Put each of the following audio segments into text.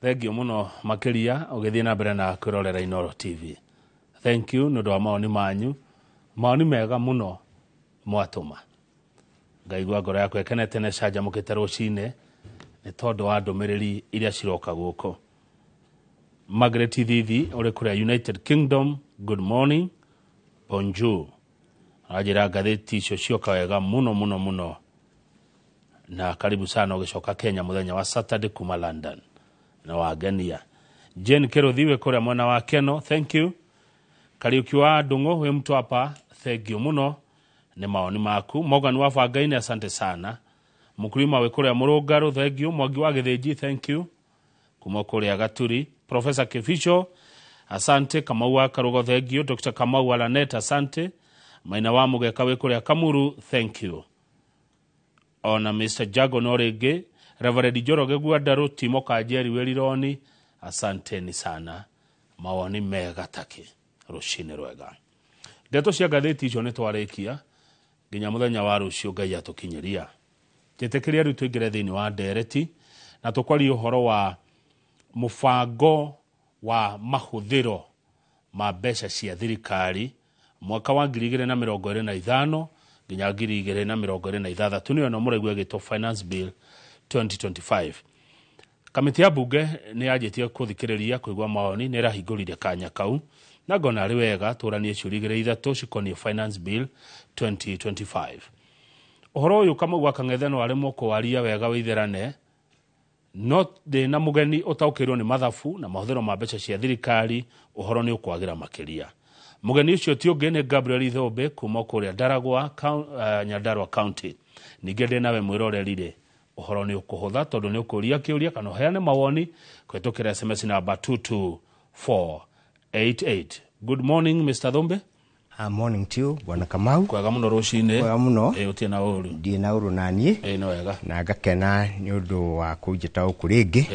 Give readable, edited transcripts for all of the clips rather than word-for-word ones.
Thengio muno makiria ugithie na mbere na kwirorera Inooro TV. Thank you no ndo maoni manyu. Maoni mega muno mwatuma. Ngaigua ngoro yakwa ikenete ne caja mukite rucine ni tondu wa ndumiriri iria ciroka guko. Margaret Thithi uri kuria United Kingdom, good morning. Bonjour. Ajira ngatheti icio cioka wega muno na karibu sana ugicoka Kenya muthenya wa Saturday kuma London na wagenia. Jane Kerothiwe kuria mwana wa Keno, thank you. Kariuki wa Ndungu we mtu hapa, thank you muno ni maoni maku. Morgan wa Fangaini, asante sana. Mukulima we kuria Murungaru, thank you. Mwangi wa Githinji, thank you. Kuma kuria Gaturi. Professor Kifisho, asante. Kamau wa Karugo, thank you. Dr. Kamau wa Lanet, asante. Maina wa Mugeka we kuria Kamuru, thank you. Ona Mr. Jago Norege, Reverend Joroge Guadaru, Timo Kajeri Welironi, asanteni sana. Mawani mega take rushine rwega. Ndeto cia gatheti icio ni twarikia nginya muthenya wa rucio Ngai atukinyiria. Jetekeria ritu ingire thiini wa ndereti na tukwari uhoro wa mufango wa mahuthiro ma mbeca cia thirikari mwaka wa 2025 nginya 2026 niyo no muregwe gito Finance Bill 2025. Kamiti ya bunge ni yajitie kuthikiriria kuigwa maoni ni rahingurire kanya kau na ngona ari wega turanie ciurigire ithatu cikoni Finance Bill 2025. Uhoro uyu kama gwa kang'etheno ari moko waria wega witherane not de na mugeni utaukirwo ni mathafu na mahuthiro ma mbeca cia thirikari uhoro ni ukwagira makiria. Mugeni ucio ti ungi ni Gabriel Ithobe kuma kuria Ndaragwa Nyandarua County. Ningende nawe mwirorerire uhoro ni ukuhutha tondu ni ukuria kiuria kana heane mawoni kwetukira SMS namba 22488. Good morning Mr. Thombe. Morning to you bwana Kamau. Kwega muno rucine. Kwega muno. Utie na uru. Ndie na uru nanie. No wega. Na ngakena ni undu wa kunjita ukuringi.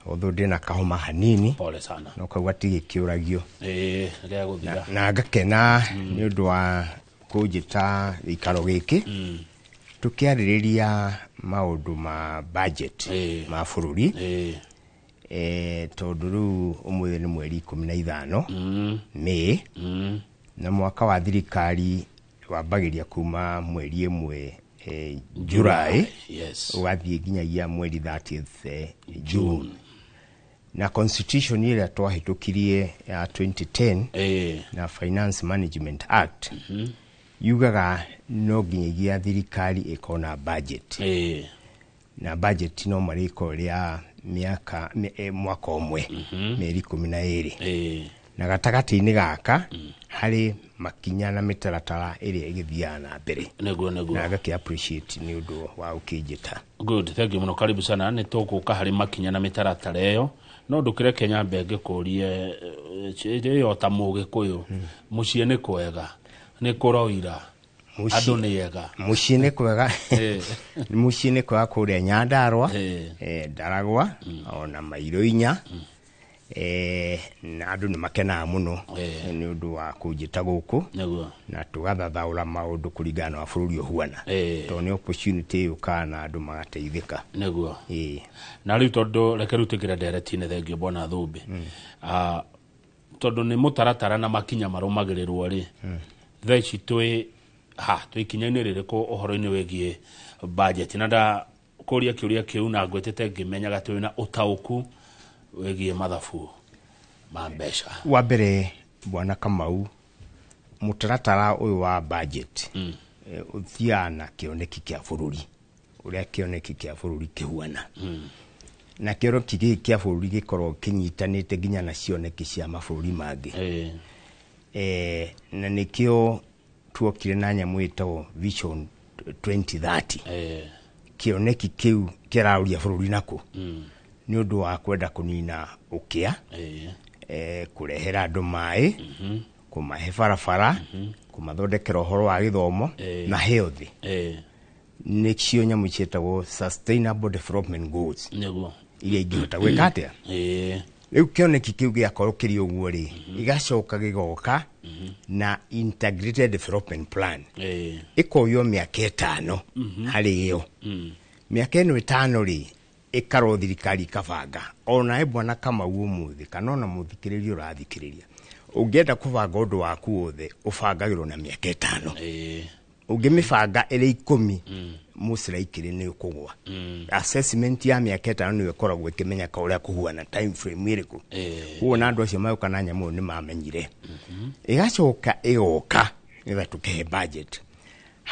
Although ndina kahoma hanini. Pole sana. No kagwa tigikiuragio. Ria guthira. Na ngakena ni undu wa kunjita ikaro giki. Tukiaririria maundu ma budget ma bururi. Tondu riu umwe ni mweri 15 Mei. Na mwaka wa thirikari wabagiria kuma mweri 1 July. Yes. Ugathie nginyagia mweri 30th June. Na constitution ile twahitukirie ya 2010 na Finance Management Act yugaga no nginyagia thirikari ikona budget. Na budget no mariko ria miaka mwaka omwe meri 12. Na gatagati-ini gaka hari makinya na mitaratara iria igithiana na mbere. Neguo. Na gaki appreciate ni undu wa ukijita. Good, thank you muno, karibu sana. Ni tuguka hari makinya na mitaratara iyo no ndukire Kenya mbenge kurie yo tamuge kuyo mucie ni kwega ni kuroira andu ni yega mucie ni kwega mucie ni kwega kuria Nyandarua Ndaragwa ona Mairo inya na andu ni makena muno ni undu wa kujita guku na tugathathaura maundu kuringana na bururi uhuana to ni opportunity ukana andu magateithika neguo na riu tondu reke rutikira nderetine thengio bona Thumbi tondu ni mutaratara na makinya marumagirirwo ri thaici twikinyaini ririko uhoro-ini wegie budget na nda kuria kiuria kiu na ngwetete ngimenyaga twi na utauku wegie mathafu ma mbeca. Wa mbere bwana Kamau, mutaratara uyu wa budget uthiana kioneki kia bururi uria kioneki kia bururi kihuana na kioneki kia bururi gikorwo kinyitanite ginya na cioneki cia mabururi mangi na nikio tuokire na nyamu itawo Vision 2030 kioneki kiu kirauria bururi nako ni undu wa kwenda kunina ukia kurehera andu mai kumahe barabara kumathondekera uhoro wa githomo na health nicio nyamu cietagwo Sustainable Development Goals neguo iria ingihota gwika atia riu kioneki kiu giakorwo kiri uguo ri igacoka gigoka na Integrated Development Plan ikoyo miaka 5 hari iyo miaka ino 5 ri ikaro thirikari kabanga ona e bwana kama umuthi kana ona muthikiririo rathikiriria ungienda kubanga undu waku othe ubangagirwo na miaka 5 ungimibanga iri 10 musiraikiri ni ukugwa assessment ya miaka 5 ni ikoragwo ikimenya ka uria kuhuana time frame iriku huo na andu acio mayuka na nyamu ni mamenyire igacoka igoka niga tukehe budget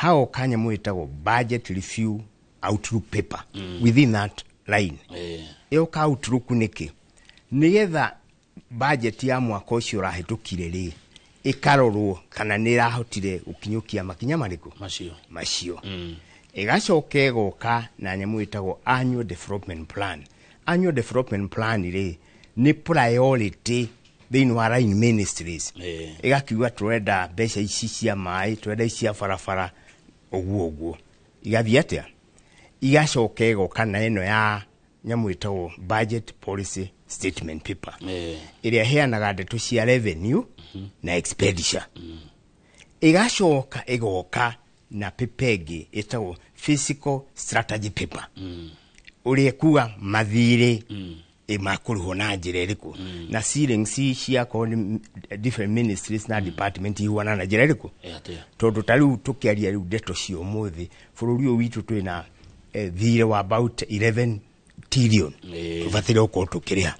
how kanya mwitago budget review outlook paper within that line igoka outlook niki nigetha budget ya mwaka ucio rahitukire ri ikarorwo kana nirahotire ukinyukia makinya mariku macio igacoka igoka na nyamu itago annual development plan ri ni priority thini wa line ministries igakiuga turenda mbeca ici cia mai turenda cia barabara oguo igathia atia igacoka igoka na eno ya nyamu itago budget policy statement paper iria heanaga ndeto cia revenue na expenditure igacoka igoka na pepegi itago fiscal strategy paper uria kuga mathire imakuriho na njira iriku na ceilings cia different ministries na department iwana na njira iriku tondu tariu tukiaria riu ndeto cio muthi bururi uyu witu twina thire wa about 11 trillion tubatire uko tukiria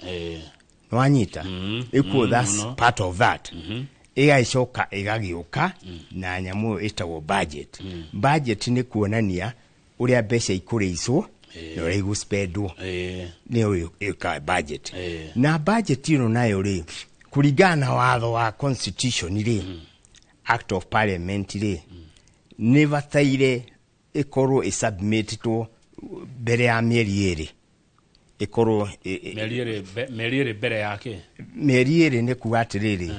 nwanyita ikuo that's part of that igaicoka igagiuka na nyamu itago budget ni kuonania uria mbeca ikureiswo no regu spendwo ni uyu ika budget na budget ino nayo ri kuringana watho wa constitution ri act of parliament ri ni bataire ikorwo isubmititwo mbere ya mieri eri ikorwo mieri eri mbere yake mieri eri ni kuatiriri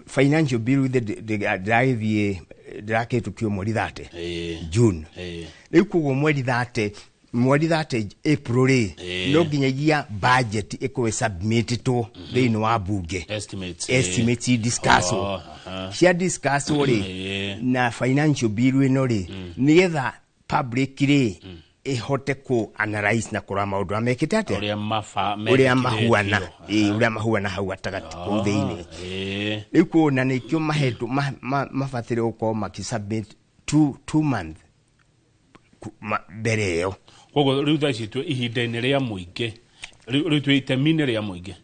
financial bill draketukio mweri 30 June ikugo mweri 30 April no ginyagia budget iko submit to thini wa bunge estimates discuss cia discuss ori na financial bill ino ri nigetha public ri ihote ku analyze na kura maundu amekite ate uria mahuana hau atagati ku thini iko na nikyo mahetu mafatire uko makisubmit 2 months bereo kogo riu thaci tu ihinda-ini ria muingi riu tu itemine ria muingi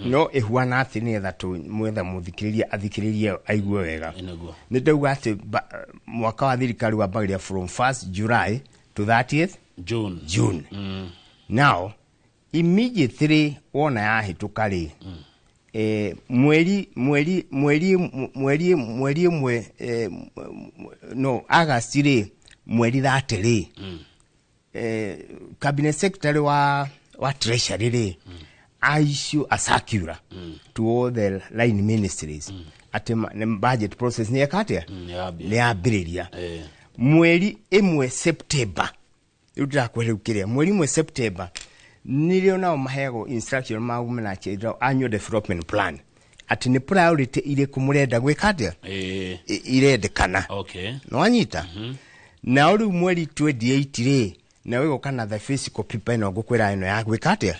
no ihuana ati ni etha tu mwetha muthikiriria athikiririe aigue wega ni ndauga ati mwaka wa thirikari wa bagiria from 1st July to 30th June. Now immediately wona yahituka ri mweri August ri mweri 30 ri cabinet secretary wa treasury ri issue a circular to all the line ministries at budget process ni akatia ni abiriria mweri 1 September udra kweleukiria mweri 1 September nilio nao mahego instruction magumena chedra annual development plan ati ni priority ile kumurenda gwikatia irendekana no anyita na uri mweri 28 ri na wego kana the physical people no gukwira ino ya gwikatia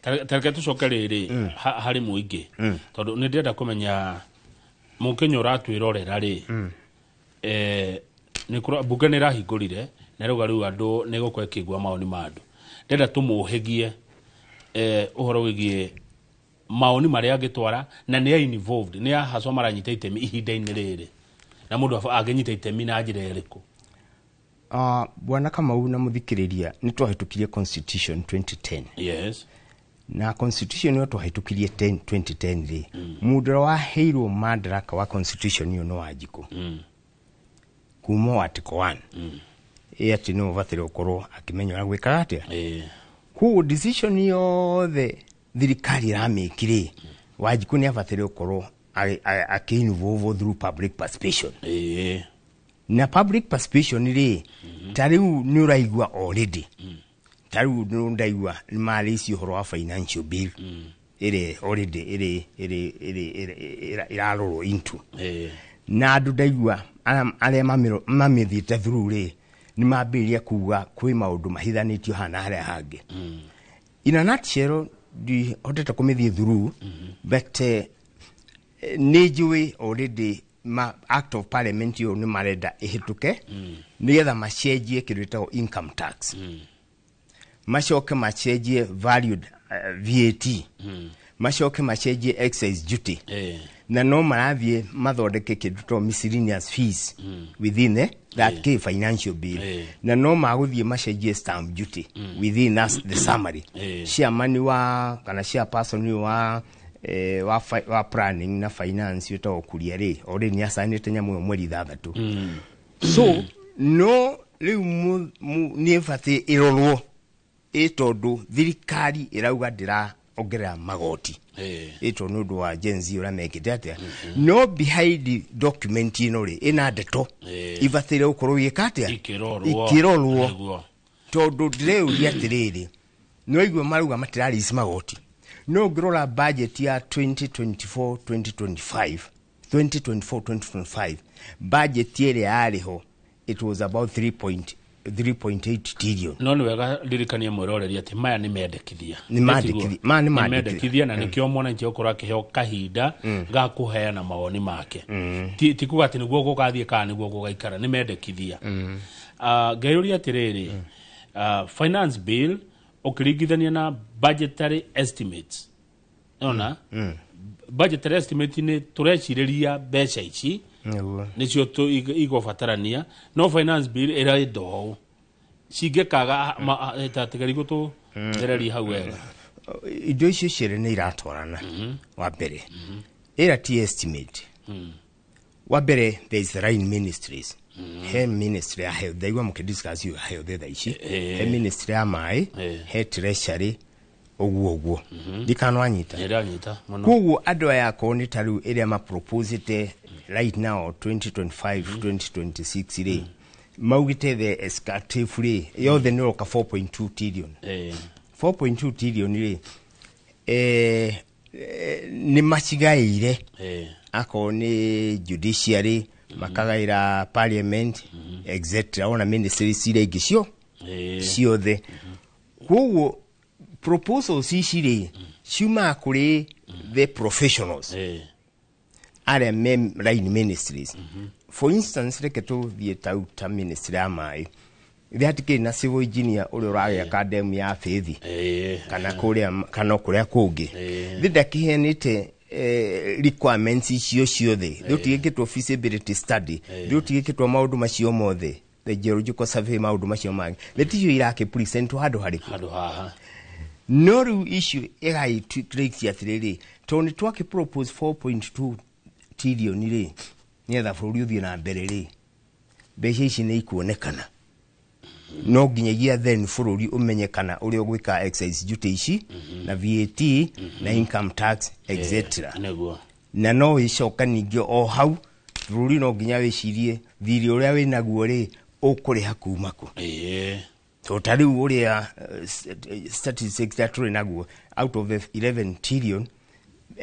tareke tucoke riri hari muingi tondu ni ndenda kumenya mukenya uratwirorera ri ni kura bunge ni rahingurire na riu andu ni gukwe kigwa maoni mandu ndenda tumuhegie uhoro wigie maoni maria agitwara na ni involved ni haswa maranyita itemi ihinda-ini riri na mundu agenyita itemi na njira iriku bwana kama una muthikiriria ni twahitukirie constitution 2010 yes na constitution yo twahitukirie 2010 ri mundu wa heirwo madaraka wa constitution yo no wajiko kuma article 1 ati no vatire ukoro akimenywa gwikaga atia ku decision yothe thirikari ramikire wajiko ni avatire ukoro akinvolve through public participation na public participation ri tariu ni uraigwa already tariu ni ndaigwa ni malisi horo wa financial bill ire already ire iraroro into na andu ndaigwa ale mamithite through ri ni mabiria kuga kwĩ maũndũ mahithanĩtio hana harĩa hangĩ. In a nutshell, di hoteta kumithie through, but nĩ njũĩ already ma act of parliament yo nĩ marenda ihituke nigetha macenjie kĩndũ gĩtagwo income tax, macoke macenjie valued VAT, macoke macenjie excise duty, na no marathiĩ mathondeke kĩndũ to miscellaneous fees within that key financial bill, na no magũthiĩ macenjie stamp duty within the summary. Chairman wa kana chairperson wa wa planning na finance yotao kuria ri ori ni asanite nyamu mweri 3. So no riu ni fati irorwo itondo thirikari irauga ndira ongerera magoti ito no ndo wa genzi ura mekite atia no behind the document ino ri ina ndeto ivatire ukorwo yikatia ikirorwo tondu ndire atiriri no igwe maruga matirari isi magoti. No growla budget ya 2024-2025 budget ile yariho it was about 3.8 trillion. No wega dirikania mwiroreri ati maya ni mendekithia ni mendekithia na nikio mwana nje okora kiheo kahinda ga kuheana mawoni make ti kuga ati niguo gugathie kana niguo gugaikara ni mendekithia. Gayuri atiriri finance bill okiringithania na budgetary estimates. Ona budgetary estimate ni turecireria mbeca ici nicio tu igobatarania no finance bill era indo cingekaga tatigari gutu dereri hau wega indo icio cire ni iratwarana. Wa mbere era ti estimate. Wa mbere there is the line ministries. He ministry ya health daigwa mukidiscuss you health the ici he ministry ya mai he treasury oguo dikano anyita kugu ado ya ko ni taru area ma proposed right now 2025-2026 ile maugite the escate free yothe ni oka 4.2 trillion 4.2 trillion ile ni machigaire ako ni judiciary makagaira parliament etc. Ona ministry sire igisio ciothe kugu proposals icire ciuma kuri the professionals are line ministries. For instance reketo the ministry amai thiatike na civil engineer uri urage academy ya Faith kana kuria kungi thidakihenite requirements icio ciothe thutigikitwo feasibility study thutigikitwo maundu macio mothe the geological survey maundu macio mangi letiyo irake present hado haha no issue egai tricks atiriri toni twake propose 4.2 trillion ile nietha bũrũri uthie na mbere ri mbeca ici ni ikuonekana no nginyagia then bũrũri umenyekana uri ogwika excise duty ici na VAT na income tax etc. Na no icoka ningio o hau bũrũri no nginya wicirie thiri uria winaguo ri ukuriha kumako so tari uria statistics that naguo out of the 11 trillion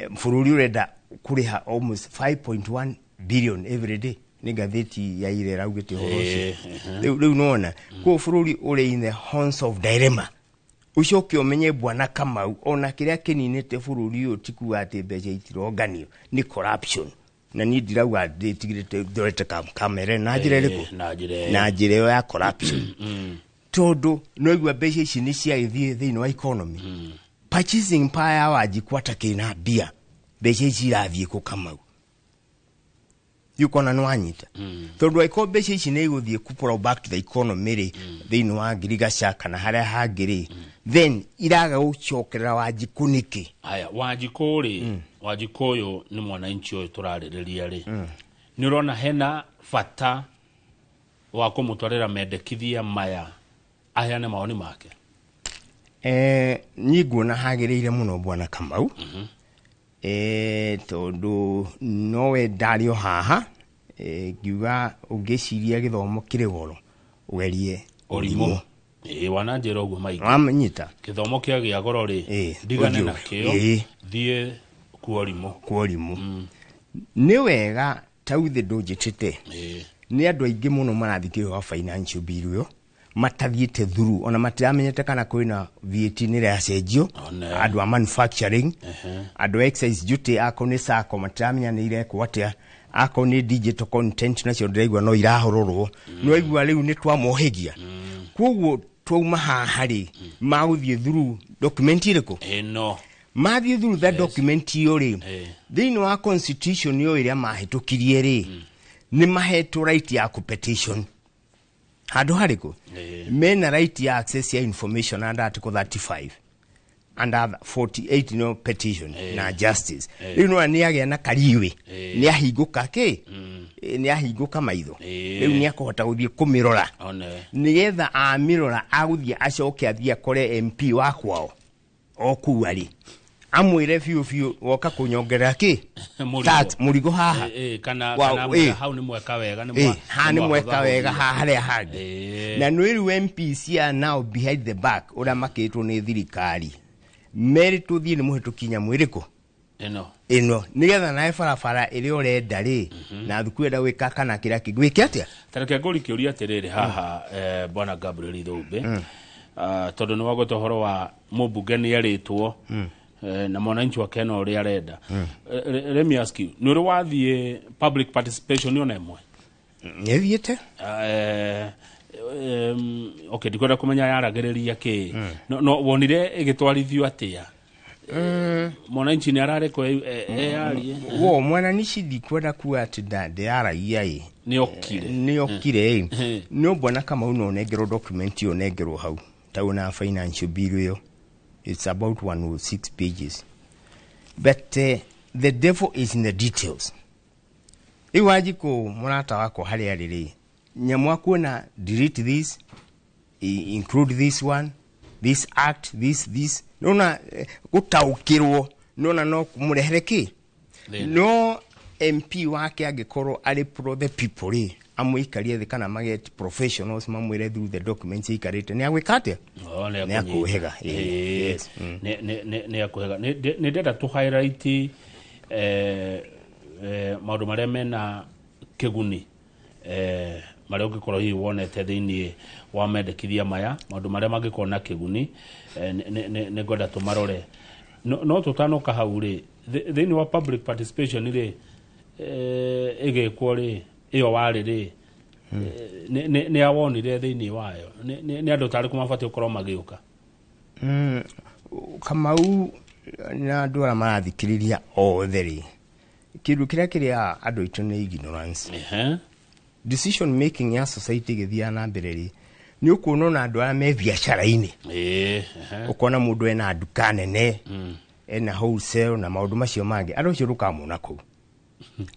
bũrũri urenda kuriha almost 5.1 billion every day ni gatheti ya ile raugete horoci riu nona ko bũrũri uri in the horns of dilemma ucoke umenye bwana Kamau ona kiria kininite bũrũri uyu tikuwa ati mbeca itiroganio ni corruption na ni ndirauga nditigirite dorete kamera na njira iriku na njira ya corruption todo no igwa mbeca ici ni cia ithie thini wa economy purchasing power wajikwata kina bia mbeca ici irathie ku Kamau yukona no anyita tondu aiko mbeca ici ni iguthie kupura back to the economy ri thini wa ngirigaca kana haria hangiri then iraga ucokerera wajikuniki haya wajikuri wajikoyo ni mwananchi oyo turaririria ri ni urona hena fata wa kumutwarira mendekithia maya aheane maoni make nyiguona hagiriire muno bwana Kamau tondu nowe ndario haha ngiuga ungiciria githomo kire goro ugerie orimo wananjira uguo maiki wamanyita githomo kia gia goro ri ndigane na kio thie kuorimo ni wega tauthe ndunjitite ni andu aingi muno marathikire wa financial bill yo matathiete through ona matiramenyete kana kwina VAT ni racenjio andu a manufacturing andu excise duty ako ni sako matiramenya ni irekwo atia ako ni digital content nacio ndiraigua no irahororwo no igua riu ni twamohegia koguo twauma hahari maguthie through document iriko no mathie through that document yo ri thini wa constitution yo iria mahitukirie ri ni mahetu right ya petition hadu hariko mena right ya access ya information under article 35 and 48 no petition na justice riu ni agia na kariwe ni ahinguka ki ni ahinguka maitho riu ni akohota guthie kumirora nigetha amirora aguthie acoke athie kore MP wa kwao okuari amwire fiu woka kunyongerera ki that murigo haha kana hau ni mweka wega ni mweka wega haria handi na nwiru MPs are now behind the back ura makitwo ni thirikari meri tuthie ni muhitukinya mwiriko ino nigetha nae barabara iri urenda ri na thukwenda gwika kana kira kigwike atia tareke ngori kiuria atiriri haha bwana Gabriel Ithumbi tondu ni wagoto horo wa mubunge ni aritwo na mwananchi wa Kenya uri arenda let me ask you nuri wathie public participation yone mwe nethiete okay ndikwenda kumenya yaragiriria ki no wonire igitwarithio atia mwananchi ni arareko ari wo mwananchi ndikwenda kuwa ati ndande araia ni okire no bona kama uno negero document yo negero hau tauna financial bill yo it's about 106 pages but the devil is in the details iwajiko murata wako hali alili nyamwa kuona delete this include this one this act this nona gutaukirwo nona no kumurehereki no MP wake agikorwo ari pro the people ri amuikarie the kana maget professionals mamwire through the documents ikarite ni agwikate ni akuhega yes ni akuhega ni ndenda tu highlight maundu maria mena kiguni maria ungikorwo hihi wonete thiini wa mendekithia maya maundu maria mangikorwo na kiguni ni ngwenda tumarore no tutanoka hau ri thiini wa public participation ri igekwo ri iyo wari ri ni awonire thiini wayo ni andu tari kumabati ukorwo magiuka Kamau na andu ara marathikiriria othe ri kindu kiria andu itu ni ignorance decision making ya society githia na mbere ri ni ukuona na andu ara me biashara-ini ukona mundu ena duka nene ena wholesale na maundu macio mangi andu cio rukamuna ku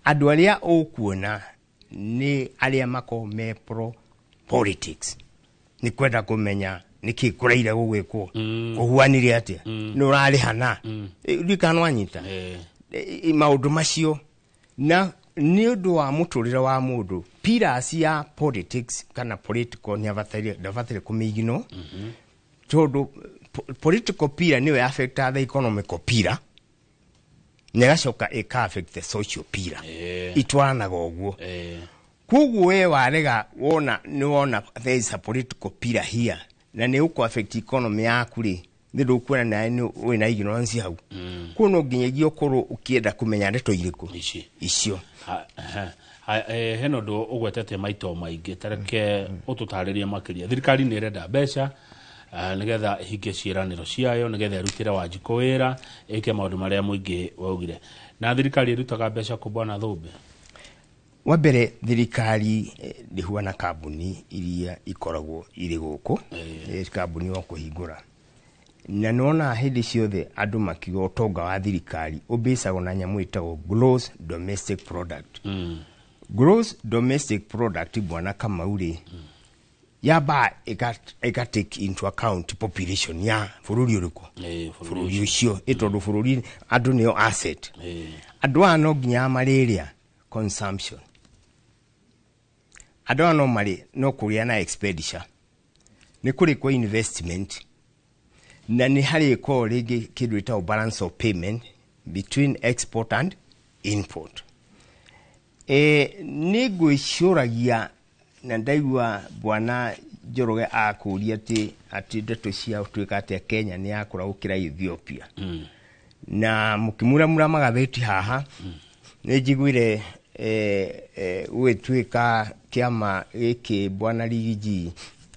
andu aria ukuona ni aria mako me pro politics ni kwenda kumenya niki kuraire gugwikwo kuhuanire atia no rari hana ndikanwa nyita maundu macio na ni undu wa muturire wa mundu pillars ya politics kana political ni avatire kumigino tondu political pillar ni affect the economical pillar negacoka ika affect the social pillar itwaranaga uguo kuguo we warega wona ni wona there is a political pillar here na ni uko affect economy yaku ri ndu kuona na ni wina ignorance hau kuno nginyagio koro ukienda kumenya ndeto iriko icio heno ndo ugwetete maito maingi tareke ututariria makiria thirikari ni irenda mbeca nigetha hinge ciiraniro ciayo nigetha irutire Wanjiku wira ike maundu maria muingi waugire na thirikari irutaga mbeca ku Bwana Ithumbi wabere thirikari ndihuana kambuni iria ikoragwo iri guku kambuni wa kuhingura na nona hindi ciothe andu makigo utonga wa thirikari ubisagwo na nyamu itagwo gross domestic product gross domestic product Bwana Kamau ri yaba eka take into account population ya fururi uriko fururi ucio itondu fururi andu nio asset andu ano ginya malaria consumption andu ano mari no kuria na expenditure ni kuri kwa investment na ni hari ko rigi kindu ita balance of payment between export and import Ni gwicuragia na ndaigua bwana Njoroge akuria ati ndeto cia tuika ati Kenya ni yakura gukira Ethiopia. Na mukimura magatheti haha ni njiguire gwituika kiama giki bwana Rigiji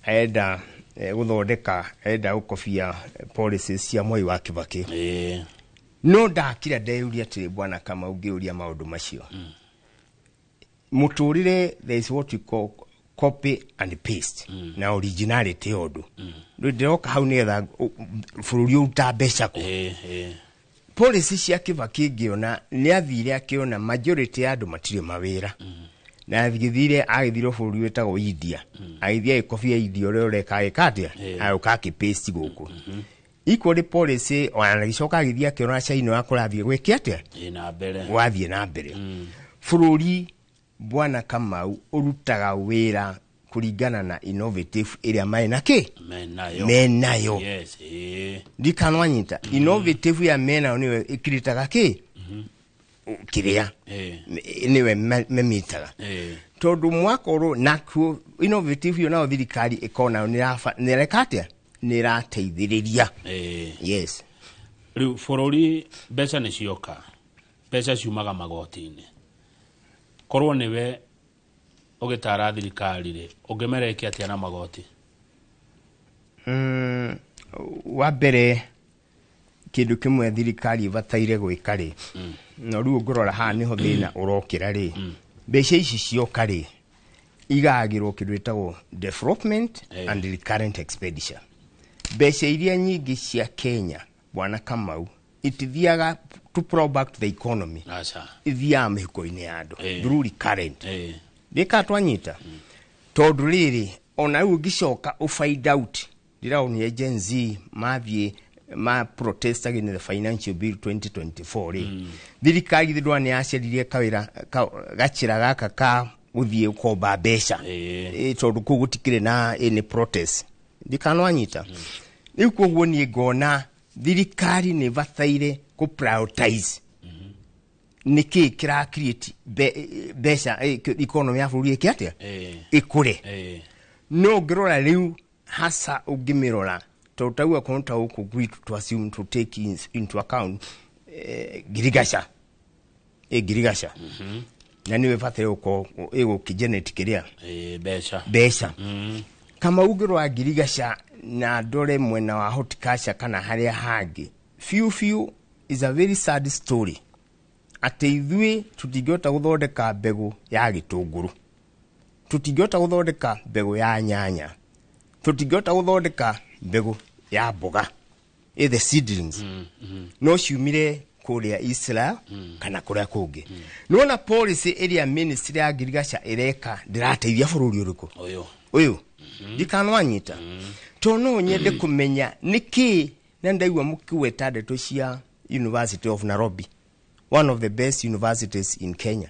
enda guthondeka gukofia policies cia Moi wa Kibaki. No ndakira ndeyuria ati bwana Kamau ngiuria maundu macio. Muturire, there is what we call copy and paste. Na originality odu. Ndoka hau nigetha bururi uta mbeca ko. Policy cia Kibaki ngiona ni athire akiona majority ya andu matire mawira. Na athire agithiro bururi wetagwo India. Agithia ikofia India ore kaikatia ayoka ki paste guku. Equally policy ona gicoka agithia akiona China yakurathie gwiki atia na mbere wathie na mbere. Bururi bwana Kamau urutaga wira kuringana na innovative area maina ki menayo yes ndikanwanyita innovative ya menayo niwe ikiritaga ki kiria niwe memitaga tondu mwakoro nakuo innovative yo nayo thirikari ikona ni rekatia ni rateithiriria yes riu forori beca ni cioka beca ciumaga magoti-ini korwo niwe ugitara thirikari ri ungemereke atia na magoti. Wa mbere kindu kimwe thirikari ibataire gwika ri no riu ngorora ha niho thina urokira ri mbeca ici cioka ri igagirwo kindu itagwo development and recurrent expenditure. Mbeca iria nyingi cia Kenya bwana Kamau itithiaga to pro back to the economy. Ithia mihiko-ini ya andu through recurrent. Dika twanyita tondu riri ona riu ngicoka find out ndirauni agency mathie ma protest against the financial bill 2024 ri thirikari thirwa ni aceririe kawira gachira gaka ka uthie ukomba mbeca tondu ku gutikire na any protest ndikanwanyita riu koguo ni ngona thirikari ni bataire ku prioritize niki kira create beca economy ya bururi kiatia ikure no ngirora riu hasa ugimirora totagwa konta huko gwitu to assume to take into account girigasha girigasha na niwe bataire uko ego kigenetic kiria beca kama ugirwa girigasha na dore mwena wa horticulture kana haria hangi few is a very sad story. Ate ithui tutingihota guthondeka mbegu ya gitunguru, tutingihota guthondeka mbegu ya nyanya, tutingihota guthondeka mbegu ya mboga the seedlings no ciumire kuria Israel kana kuria kungi nona policy area ministry ya girigasha ireka ndirateithia bururi uriku uyu ndikanwanyita tono nyende kumenya niki na ndaigwa mukiweta ndeto cia University of Nairobi, one of the best universities in Kenya.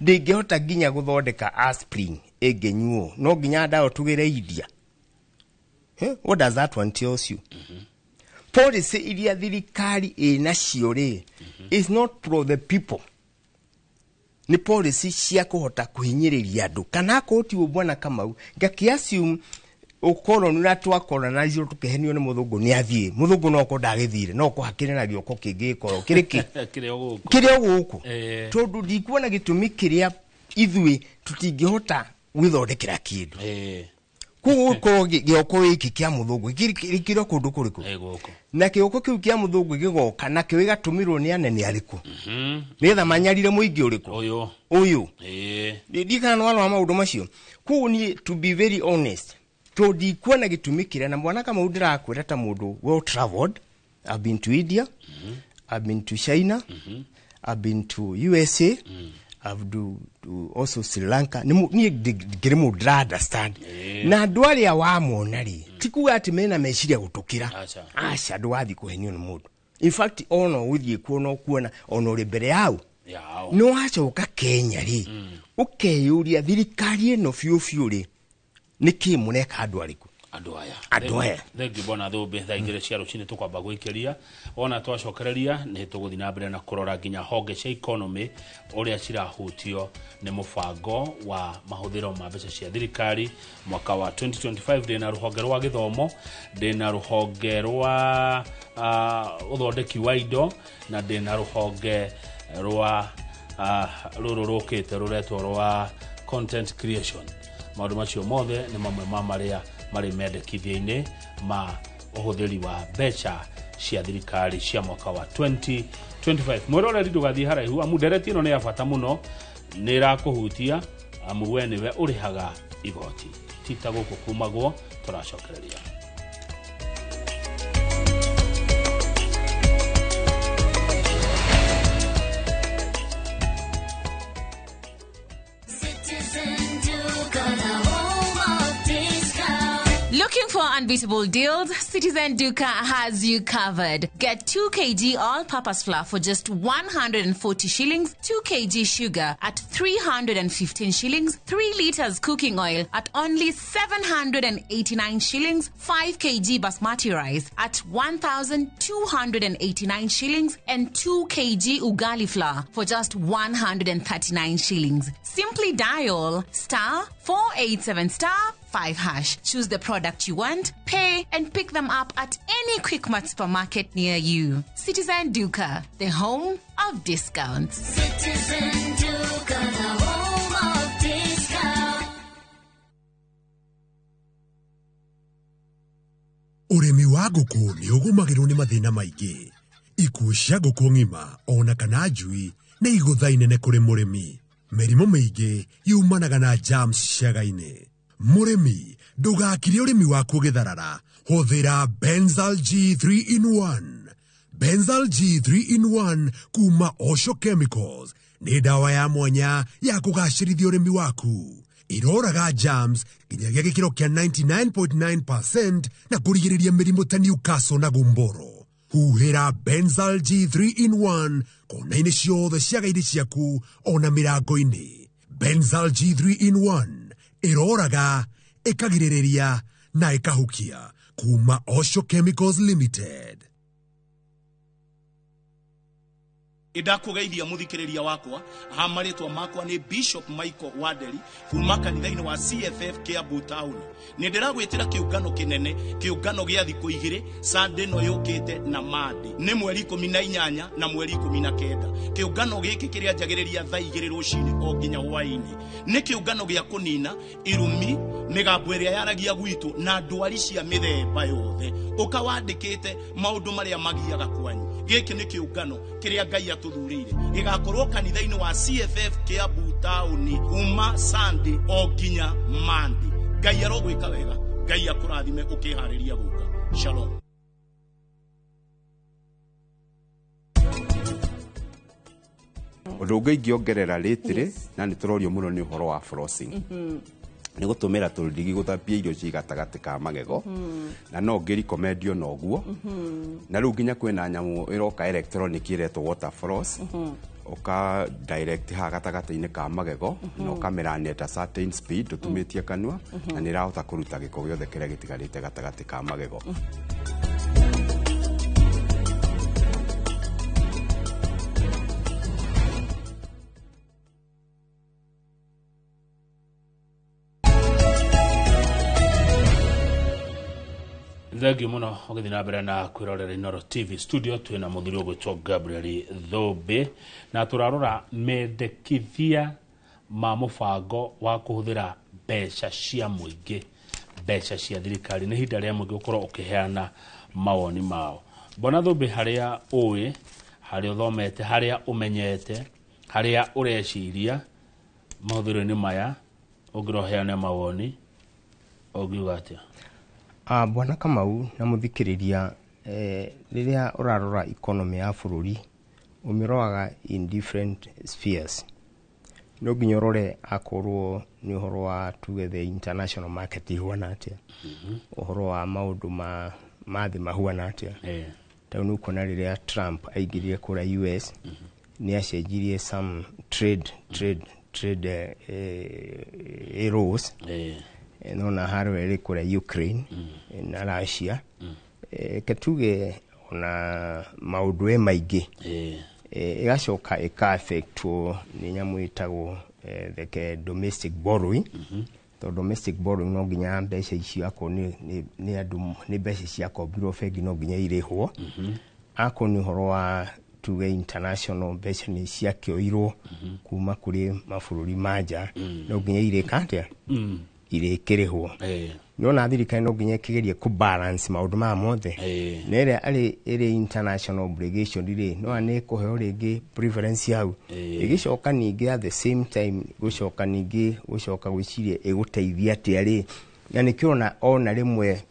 Ndingihota ginya guthondeka aspirin egenyuo no ginya ndawo tugire India. What does that one tells you? Policy iria thirikari ina ciore is not pro the people. Ni policy cia kuhota kuhinyiriria andu kana koti bwana Kamau ngakiassume ukoro nura twakora na icio tukehenio ni muthungu ni athie muthungu no ko ndagithire no ko hakire na rioko kingi ko kiriki kirio guku tondu ndikuona gitumi kiria ithui tutingihota gwithondekera kindu kuko gioko iki kia muthungu kiro kundu kuriku na kioko kiu kia muthungu gigoka na kiwi gatumirwo ni anene ariku nitha manyarire muingi uriku uyu ndikana wano maundu macio kuni to be very honest to ndikuona gitumi kiria na mwana kama ndirakwira ta mundu well traveled. I've been to India, I've been to China, I've been to USA, I've do also Sri Lanka. Ni girimu understand na ndwari ya wamona ri tikuga ati mena meciria gutukira acha ndwathi kuhenio ni mundu. In fact ono withie kuona kuona ono ri mbere yao no acha uka Kenya ri ukeyuria thirikari eno fiu ri niki muneka andwariku Adoya thengi bona thumbi tha igire cia rucini tukwamba gwikiria ona twacokereria ni tuguthi na mbere na kurora nginya honge cia economy uria cirahutio ni mubango wa mahuthiro ma mbeca cia thirikari mwaka wa 2025 ndina ruhonge rwa githomo ndina ruhonge rwa uthondeki wa indo na ndina ruhonge rwa rururukite ruretwo rwa content creation. Maundu macio mothe ni mamwe ma maria mari mendekithia-ini ma uhuthiri wa mbeca cia thirikari cia mwaka wa 2025. Mwiroreri ndugathie haraihu amu ndereti ino ni ya bata muno ni irakuhutia amu we niwe urihaga igoti tita guku kumagwo turacokereria. Looking for unbeatable deals? Citizen Duka has you covered. Get 2 kg all-purpose flour for just 140 shillings, 2 kg sugar at 315 shillings, 3 liters cooking oil at only 789 shillings, 5 kg basmati rice at 1,289 shillings, and 2 kg ugali flour for just 139 shillings. Simply dial *487*5#. Choose the product you want, pay, and pick them up at any Quickmart supermarket near you. Citizen Duka, the home of discounts. Citizen Duka, the home of discounts. Urimi wa ngũkũ nĩ ũgũmagĩrwo nĩ mathĩna maingĩ. Ikuũ cia ngũkũ ng'ima ona kana njui nĩ igũtha inene kũrĩ mũrĩmi. Mĩrimũ mĩingĩ yumanaga na germs ciaga-inĩ. Mũrĩmi ndũgakire ũrĩmi waku ũgĩtharara. Hũthĩra Benzal G3 in 1. Benzal G3 in 1 kuma Osho Chemicals nĩ ndawa ya mwanya ya kũgacĩrithia ũrĩmi waku. Iroraga germs nginyagia gĩkĩro kĩa 99.9% na kũrigĩrĩria mĩrimũ ta Newcastle na gumboro. Huhĩra Benzal G3 in 1 kona-inĩ ciothe ciaga-inĩ ciaku ona mĩrango-inĩ. Benzal G3 in 1 iroraga, ikagirĩrĩria na ikahukia. Kuma Osho Chemicals Limited. Idakugeithia muthikiriria wakwa hamaritwa makwa ni Bishop Michael Waderi kuma kanitha-ini wa CFF Kiambu Town. Ni ndiragwitira kiungano kinene, kiungano gia thiku igiri, Sunday no yukite na Monday. Ni mweri 18 na mweri 19. Kiungano giki kiria njagiriria thaa 2 rucini o nginya hwaini. Ni kiungano gia kunina irumi migambo iria yaragia gwitu na ndwari cia mithemba yothe. Ukawandikite maundu maria magiaga kwanyu. Giki ni kiungano kiria Ngai atuthurire gigakorwo kanitha-ini wa CFF Kiambu Town uma Sunday o nginya Monday. Ngai arogwika wega, Ngai akurathime ukihariria guka. Shalom. Undu ingiongerera ritiri na ni turorio muno ni uhoro wa flossing. Ni gutumira turindigi guthambia irio ci gatagati ka magego na no ngiri komedio no guo na riu nginya kwina nyamu iroka electronic iretwo water floss oka direct ha gatagati-ini ka magego no kamera ni at a certain speed utumitie kanua na ni rahota kuruta giko giothe kiria gitigarite gatagati ka magego. Thank you muno ugithi na mbere na kwirorera Inooro TV studio twina muthuri ugwitwo Gabriel Thumbi na turarora mendekithia ma mubango wa kuhuthira mbeca cia muingi, mbeca cia thirikari ni hinda ria muingi ukorwo ukiheana mawoni mao. Bona Thumbi haria uwi, haria uthomete, haria umenyete, haria ureciria mahuthiro-ini maya ungiroheana mawoni ugiuga atia? Bwana Kamau na muthikiriria riria urarora economy ya bururi umiroaga in different spheres. No nginya urore akorwo ni uhoro wa the international market ihuana atia, uhoro wa maundu mathi mahuana atia. Ta no kona riria Trump aingirire kura US ni acenjirie some trade rules nona haro kule Ukraine na Russia ketuge ona maudwe maigi igacoka ika affect ni nyamu itago the domestic borrowing to domestic borrowing no ginya mbeca icio ako ni andu ni mbeca cia kombirwo bengi no ginya irihwo ako ni horo wa tuge international mbeca ni cia kioirwo kuma kuri mabũrũri manja no ginya irikate irikirihwo no na thirikari no ginya kigerie ku balance maundu ma mothe nere ari international obligation dire no ane kuheo ringi preference yau igicoka ningi at the same time gucoka ningi gucoka gwicirie eguteithia ati yani kiona ona rimwe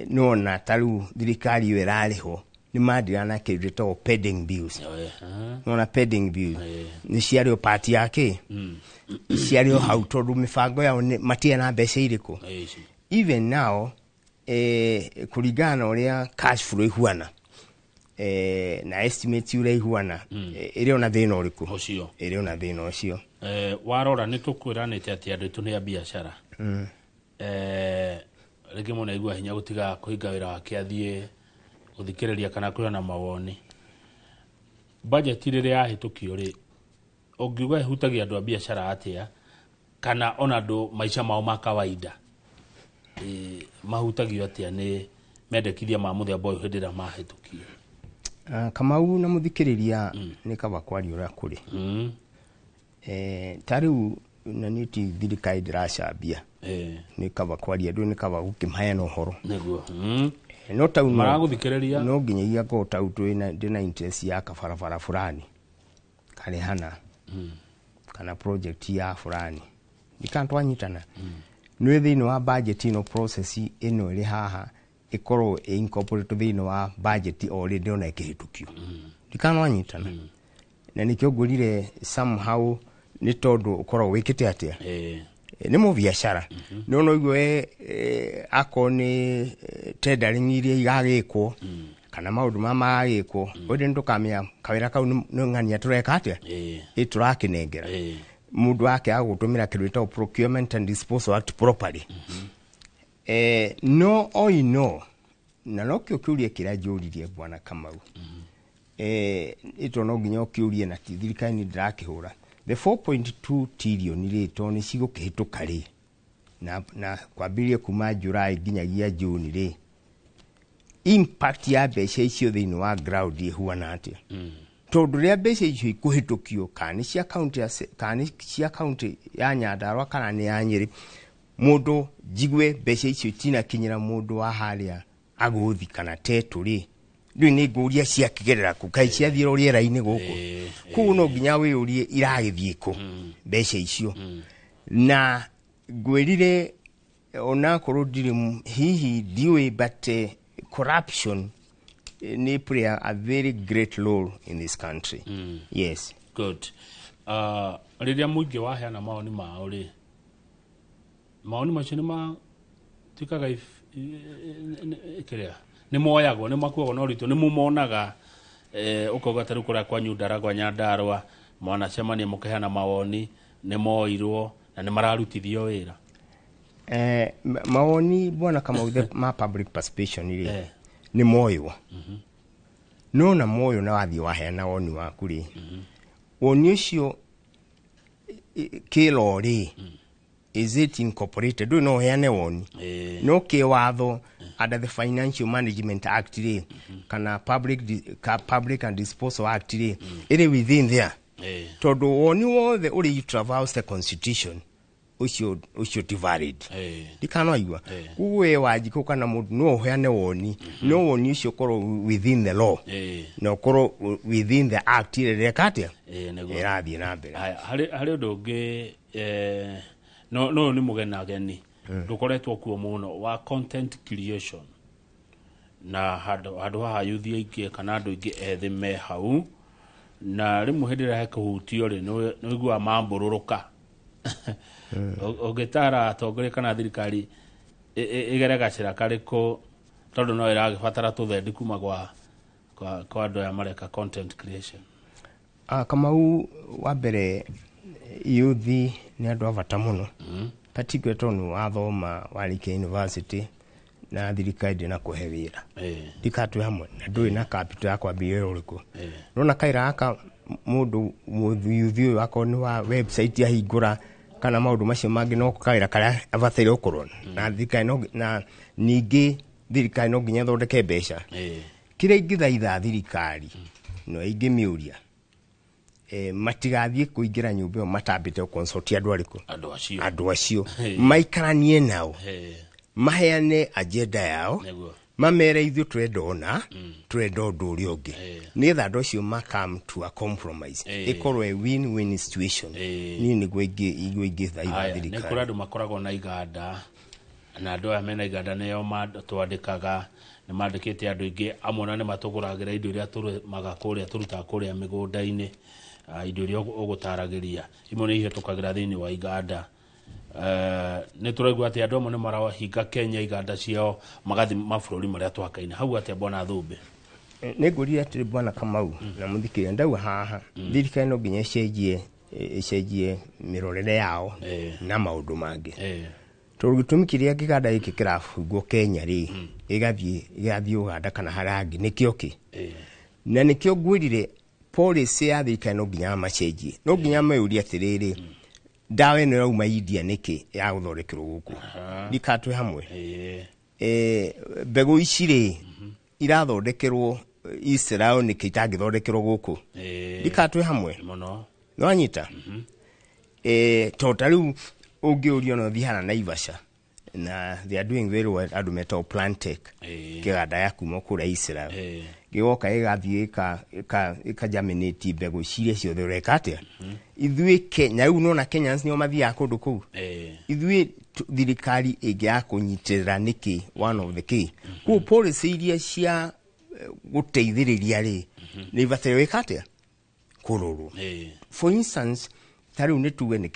no na taru thirikari yo irariho ni madirana kirito pending bills no na pending bills ni ciario party yake ciario hau tondu mifango yao matia na mbeca iriko even now kuringana uria cash flow ihuana na estimate ure ihuana iri ona thina uriku ucio iri ona thina ucio warora ni tukwiranite ati andu tu ni biashara rege mona igua hinya gutiga kuhinga wira wake athie uthikiriria kana kuona mawoni budget ire yahitukio ri ongiuga ihutagia andu a biashara atia kana ona andu maisha mao ma kawaida mahutagio atia ni mendekithia ma muthemba uyu hindira mahitukio Kamau na muthikiriria ni kaba kwari ura kuri tariu na niti thirikari ndiracambia ni kaba kwari andu ni kaba gukimhaya no horo niguo no tau maraguthikiriria no nginyagia ko tau ndina interest ya kabarabara fulani kale hana kana project ya fulani ikantwanyitana no thino wa budget ino process ino ri haha ikoro incorporate thino wa budget already ona ikihitukio ikanwanyitana na nikyo gurire somehow ni tondu ukoro wikite atia ni mu biashara no igwe akoni tendering iria igagikwo kana maundu mama agikwo odi ndukamya kawira kau no ngania tureka atia iturakinengera mundu wake agutumira kirwita procurement and disposal act properly no oino na no kiurie kira juririe bwana Kamau ito no nginya kiurie na thirikari ni ndirakihura the 4.2 trillion rito ni cigukihituka ri na kwambirie kuma July nginyagia June ri impact ya mbeca icio thiini wa ground ihuana atia tondu ria mbeca icio ikuhitukio kani cia county ya Nyandarua kana ni ya Nyeri mundu jigwe mbeca icio tina kinyira mundu wa haria aguthi kana teturi ndu ni nguria cia kigerera ku kai cia thiro riera-ini guku ku no nginya wi urie iragithie mbeca icio na gwirire ona korudire hihi diwe but corruption ni play a very great role in this country yes good riria muingi waheana maoni mao ri maoni macio ni ma tikaga ikiria ni moyagwo ni makuagwo no rito ni mumonaga ukoga taru kura kwa Nyundara kwa Nyandarua mwana cemania mukeheana mawoni ni moirwo na ni mararutithio wira mawoni bwana kama with ma public participation ile ni moyo no na moyo na wathi waheana woni waku ri woni ucio kilori is it incorporated do no heane woni no ke watho under the Financial Management Act ri kana public and disposal act ri iri within there todo woni wothe uri traverse the constitution ucio divided dikano igwa kuwe wajiko kana mundu no heane woni no woni ucio koro within the law no koro within the act iri katia irathi na mbere hari ndungi no ni mugena geni dukoretwo kuo muno wa content creation na hadu ha youth ingi kana andu ingi ethi me hau na rimu hindira he kuhutio ri no igua mambururuka ogetara atongore kana thirikari igerega cira kariko tondu no iragibatara tuthendi kuma kwa andu ya mareka content creation Kamau wa mbere youth ni andu avata muno particular tonu wathoma Warike University na thirikari na kuhe wira dikatwe hamwe na ndui na capital ya kwambia uriku nona kaira aka mundu muthiuthio wako ni wa website ya hingura kana maundu macio mangi no kaira kara abatire ukorwo na thirikari no na ningi thirikari no nginya thondeke mbeca kire ingithaitha thirikari no ingimiuria matigathie kuingira nyumba yo matambite consultia andu acio maikaranie nao maheane agenda yao mamere ithu twendona twendo nduri ungi nitha andu acio come to a compromise ikorwe win-win situation ni niguo ingithaitha thirikari ni kura andu makoragwo na iganda na andu aya mena iganda nio twandikaga ni mandikite andu ingi amwe na matuguragira indo iria turumaga kuria turuta kuria migunda-ini indo iria ugutaragiria imwe ni ihitukagira thiini wa iganda ni turaigua ati andu amwe ni marahinga Kenya iganda ciao magathi mabũrũri maria twakaine hau ati bwana Thumbe ni nguri ati bwana Kamau na muthikiria ndau haha thirikari no nginya cenjie mirorere yao na maundu mangi tugitumi kiria kiganda giki kirafungwo Kenya ri igathie Uganda kana harangi nikio ki na nikio ngwirire policy ya thirikari no nginya macenjie no nginya mayuria atiriri dawe no rauma India niki ya guthondekerwo guku dikatwe hamwe mbegu icire irathondekerwo Israel niki itangithondekerwo guku dikatwe hamwe muno no anyita totally ungiurio no thihana na Ivasha na they are doing very well adu metal plantech kiganda ya kuma kura Israel giwoka igathie ka germinate mbegu ciria ciothe rekate ithui Kenya uno na Kenyans nio mathia kundu ku ithui thirikari igi ya kunyitirira niki one of the key ku policy iria cia guteithiriria ri ni batire wekate kururu for instance tari unituwe ni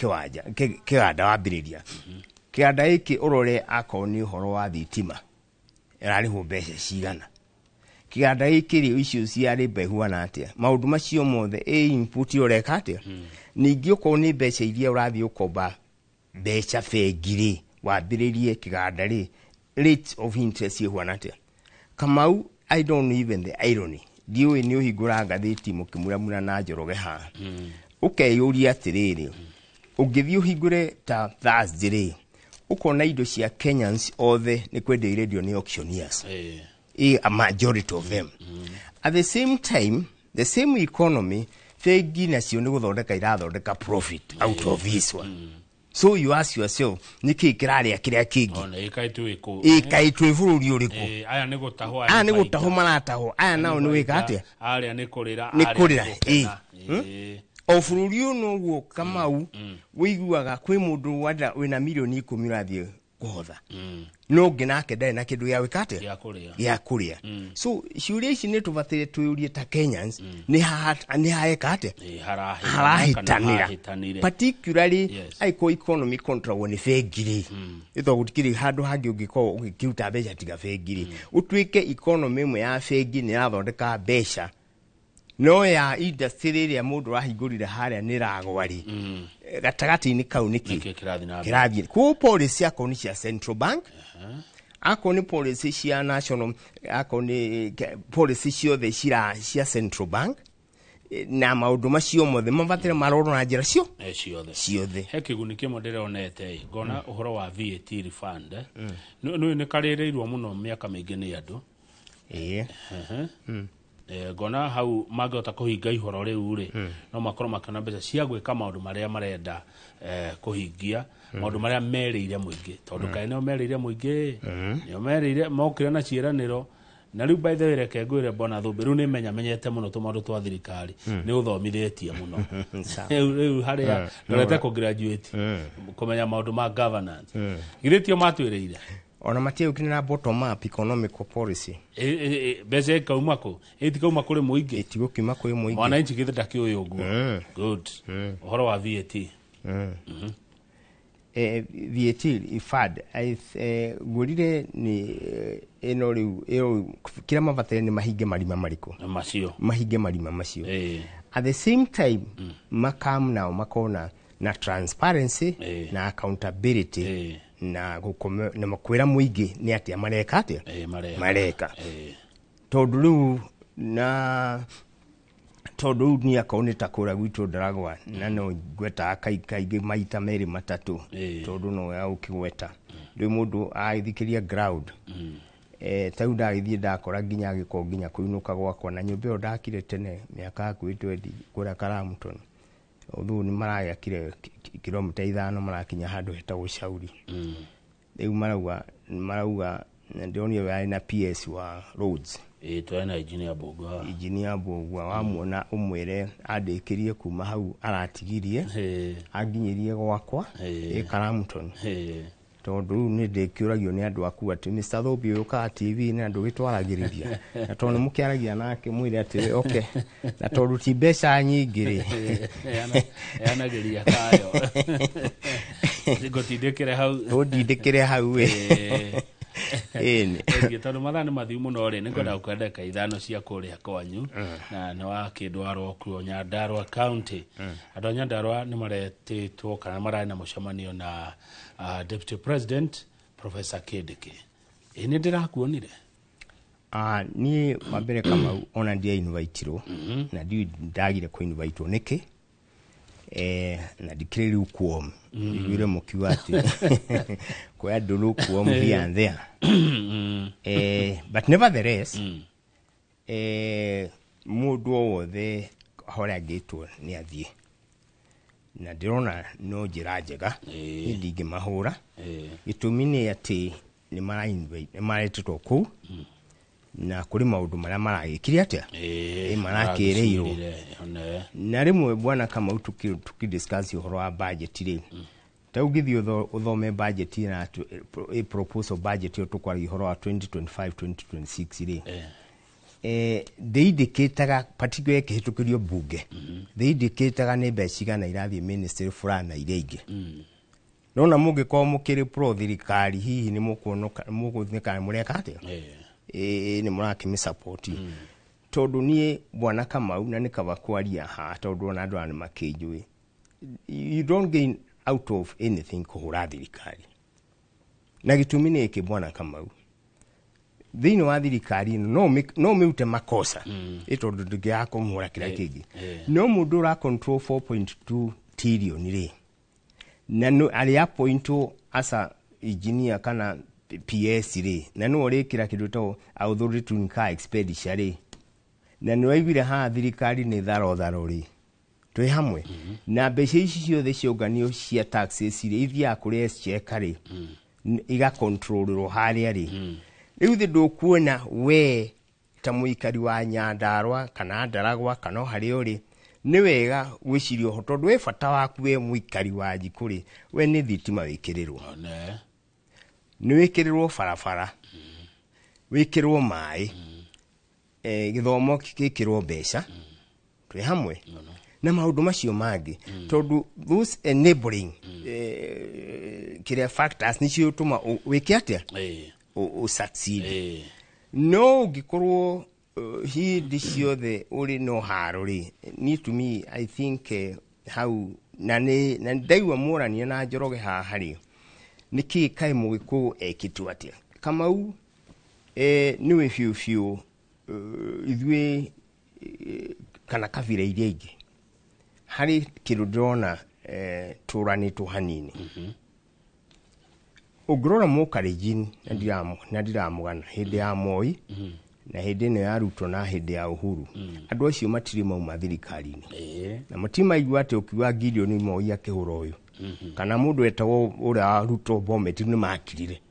kiganda wambiriria kiganda iki urore akoni horo wa thitima erari ho mbeca cigana kiganda iki ri icio ciari behuana atia maundu macio mothe input yoreka atia ningi uko ni mbeca iria urathi ukomba mbeca fegiri wambiririe kiganda ri rate of interest yehuana atia Kamau I don't know even the irony diwe ni uhigura ngathiti mukimuramura na Njoroge ha ukeyuria atiriri ungithio higure ta Thursday ukona indo cia Kenyans othe ni kwende radio ni auctioneers a majority of them at the same time the same economy fegi nacio ni guthondeka irathondeka profit out of this one so you ask yourself niki kiraria kiria kingi ona ikaitwe bururi uriku aya ni gutaho marataho aya nao ni wika atia aria ni kurira o bururi uno guo Kamau wiguaga kwi mundu wina milioni 10 urathie kuhotha no nginake ndai na kindu ya wikate ya kuria so ciuria ici ni tubatire tuyurie ta Kenyans ni haekate harahitanira particularly aiko economy control ni fegiri itho gutikiri handu hangi ungiko ugikiuta mbeca tiga fegiri utwike economy mwe ya fegi ni yathondeka mbeca no ya industry ya mundu rahingurire haria ni ragwari gatagati ni kau niki kirathi ku policy yako ni cia central bank ako ni policy cia national ako ni policy ciothe cia central bank na maundu macio mothe mabatire maroro na njira cio ciothe he kiguni kimwe ndironete ngona uhoro wa VAT refund no ni karirirwo muno miaka mingi ni andu ngona hau magota kuhinga ihoro riu ri no makorwo makana mbeca cia gwika maundu maria marenda kuhingia maundu maria merire muingi tondu kaine o merire muingi ni merire mokire na ciiraniro na riu by the way reke ngwire bona Thumbe riu ni menyete muno tumaundu twa thirikari ni uthomithitie muno riu haria ndorete ku graduate kumenya maundu ma governance giritio matwiriire ona matiu kinina bottom up economic policy beze kaumako etikauma kuri muingi etigukima kuri muingi mwana inchi githida kiuyo guo good uhoro wa VAT VAT ifad gurire ni eno riu kira mabatire ni mahinge marima mariko macio mahinge marima macio at the same time makam nao makona na transparency na accountability na makwira muingi ni ati amareka ati mareka tondu riu na tondu ni akaunita kura gwitu Ndaragwa na no gweta kaingi maita meri matatu tondu no ya ukigweta riu mundu aithikiria ground tau ndagithie ndakora nginya giko nginya kuinuka gwakwa na nyumba yo ndakire tene miaka kwitwendi kura Karamuton uthu ni marayakire kilomita 5 marakinya handu hetagwo Shauri riu marauga ndionio yari na PS wa roads twana engineer Bogwa wamuona umwire andikirie kuma hau aratigirie aginyirie gwakwa Karamuton tondu ni ndikiuragio ni andu aku ati Mr. Thobi uka TV ni andu gitwaragiriria na tondu mukiaragia nake mwire ati okay na tondu ti mbeca nyingi ri yanageria kayo ndindikire hau we tondu mathaa nĩ mathiu mũno rĩ nĩngwenda kwendeka ithano cia kũrĩa kwanyu na nĩ wa Kĩndwarwa kuo Nyandarua County andũ a Nyandarua nĩ maretĩtwo kana mararĩ na mũcemanio na Deputy President Professor Kindiki nĩ ndĩrakuonire niĩ wambere Kamau ona ndia invite-irwo na ndagire ku invite-wo nĩkĩ na dikire lukewarm yule mukiwa ati kwa do lukewarm here and there but nevertheless mundu wothe horia gitwo ni athie na ndirona no njira njega ndingi mahura gitumi ni ati ni mara invite ni maretwo ku na kuri maundu maria maragikire atia marakireirwo na rimwe bwana kama tukidiscuss uhoro wa budget ri taugithi uthome budget na proposal budget yo tukwari uhoro wa 2025 2026 ri deidiketaga particularly kihitukirio bunge deidiketaga ni becigana irathie ministry fulani ireige nona mungiko mukiri pro thirikari hihi ni mukuthika mureka atia ni murakimi support tondu nie bwana Kamau na nikaba kwaria ha tondu na andu ani makijui you don't gain out of anything kuhura thirikari na gitumi ni iki bwana Kamau thini wa thirikari no miute makosa tondu ndigako muhura kira kingi no mundu ra control 4.2 trillion ri na no ali point asa engineer kana PS ri na no ri kira kindu to authority to incur expenditure ri na no aigire ha thirikari ni tharo ri twi hamwe na mbeca ici ciothe ciunganio cia taxes ri ithia kuri SCK ri iga controlro haria ri riu thi ndukuona we ta muikari wa Nyandarua kana Ndaragwa kana hari uri ni wega gwicirio ho tondu we bata waku we muikari wa Jikuri we ni thitima wikirirwo ni wikirirwo barabara wikirwo mai githomo kikirwo mbeca twi hamwe na maundu macio mangi tondu those enabling kire factors ni cio tuma wiki atia o succeed no gikorwo hindi ciothe uri no haruri ni to me I think how na ndaiwa murania na Njoroge ha hari niki kai mugiku ekitu atia Kamau niwe fiu ithwe kana kavira iria ingi hari kirudona turani tu hanini ugrora mukarejini na ndiramugana hindi ya Moi na hindi ne ya Ruto na hindi ya Uhuru andu acio matiri mauma thirikari-ini na mutima igwa ati ukiwa Gideon Moi akihura uyu kana mundu etagwo ura Ruto Bomet ni makirire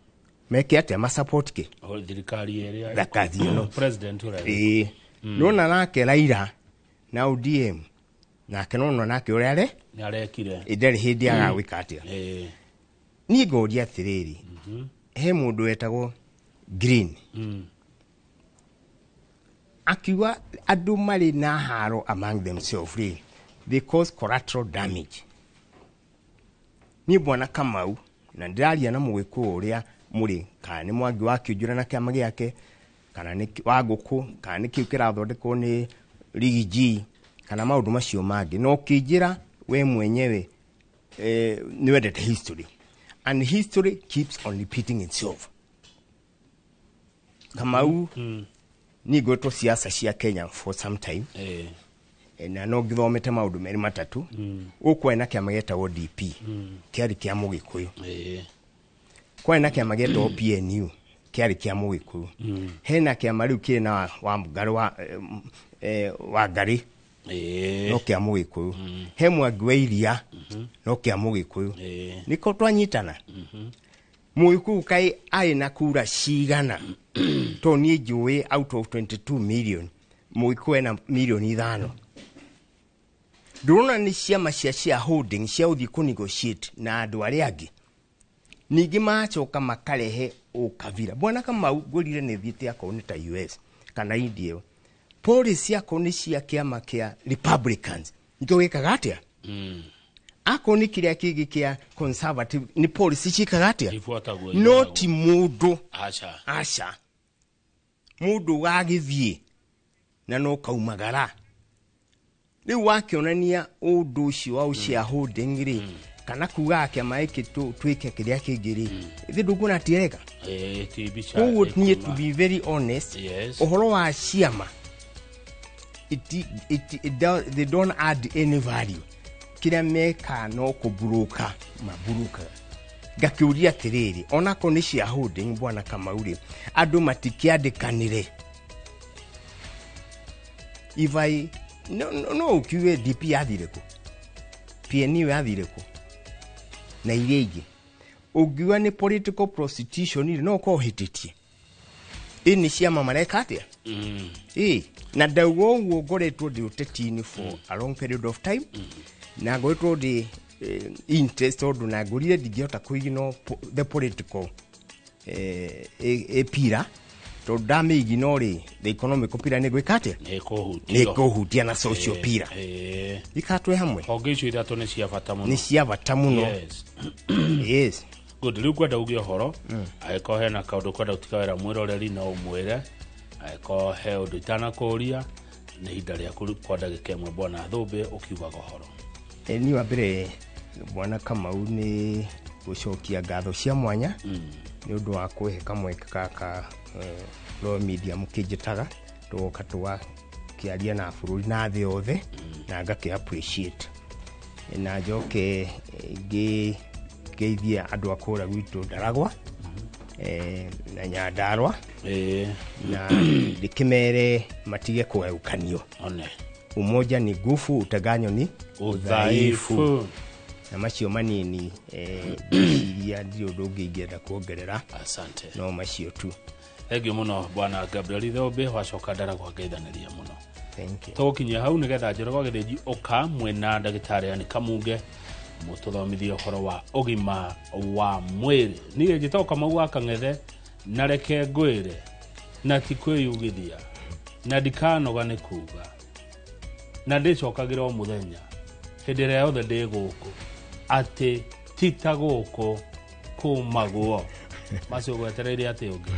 meke ati ma support ke thirikari area thakathi no president ura nona nake Raila na ODM na kenona nake uri are ni arekire idari hindi aga wika atia ni ngoria atiriri he mundu etagwo Green akiwa andu mari na haro among themselves they cause collateral damage ni bwana Kamau na ndaria na mugiku uria muri kana ni mwangi wakiunjura na kiama giake kana ni waguku kana ni kiu kirathondekwo ni Rigiji kana maundu macio mangi no kinjira we mwenyewe niwendete history, and history keeps on repeating itself. Kamau ni gwetwo siasa cia Kenya for some time na no githomete maundu meri matatu ukwena kiama getagwo DP kiari kia Mugikuyu kwena kiama getagwo PNU kiari kia Mugikuyu hena kiama riu kiri na wa Ngari wa Ngari no kia Mugikuyu he Mwangweiria no kia Mugikuyu niko twanyitana Mugikuyu kai aina kura cigana to ni njui out of 22 million Mugikuyu na milioni 5 Durona ni ciama cia holding cia uthi ku negotiate na andu ari angi ningi macoka makarehe ukavira bwana Kamau ngurire ni thiete yako ni ta US kana India policy yako ni cia kiama kia Republicans niko wikaga atia ako ni kiria kigi kia conservative ni policy chikaga atia not mudu acha mudu wagithie na no kaumagara ni wakionania undu ucio wa ucia holding ri kana kuga ake maiki twike kiria kingiri ithi nduguna tireka who would need to be very honest ohoro wa ciama they don't add any value kiria meka no kuburuka maburuka gakiuria tiriri ona ko ni cia holding bwana Kamauri andu matikiandikanire ivai no kiwe DP yathireko PNU yathireko na irege ugiwa ni political prostitution no ko hititie ini ciama mareka atia na dawo ngoretwo ndi utetini for a long period of time na ngoretwo ndi interest odu na ngurire ndigiota kuigino the political pira to dame ignore the economic pira ne gwikate neko hutia na social pira ikatwe hamwe ogicu irato ne cia bata muno ni cia bata muno yes good riu kwenda ugie horo aiko he na kaundu kwenda utikawera mwiroreri na umwire aiko he undu itana kuria ni hinda ria kwenda gikemwe bwana Thumbi ukiuga horo ni wambere bwana Kamau ni gucokia ngatho cia mwanya ni undu wa kuhe kamwe kaka no media mukijitaga tuoka tuwa kiaria na bururi na thi othe na ngake appreciate na joke geithia andu akura gwitu Ndaragwa na Nyandarua na dikimere matige kueukanio umoja ni nguvu uteganyo ni udhaifu na macio manini ya ndio ndogi ingenda kuongerera asante no macio tu Egi muno bwana Gabriel Thumbi wacoka Ndaragwa ngeithaniria muno thank you tokinya hau nigetha njorogo githiji oka mwena ndagitari ani Kamuge mututhomithie horo wa ugima wa mwiri niye gitoka mau akang'ethe na reke ngwire na tikwiyugithia na ndikanoga ni kuga na ndicokagira o muthenya hindire yothe ndi guku ati tita guku kumagwo macio gwetereire ati ungi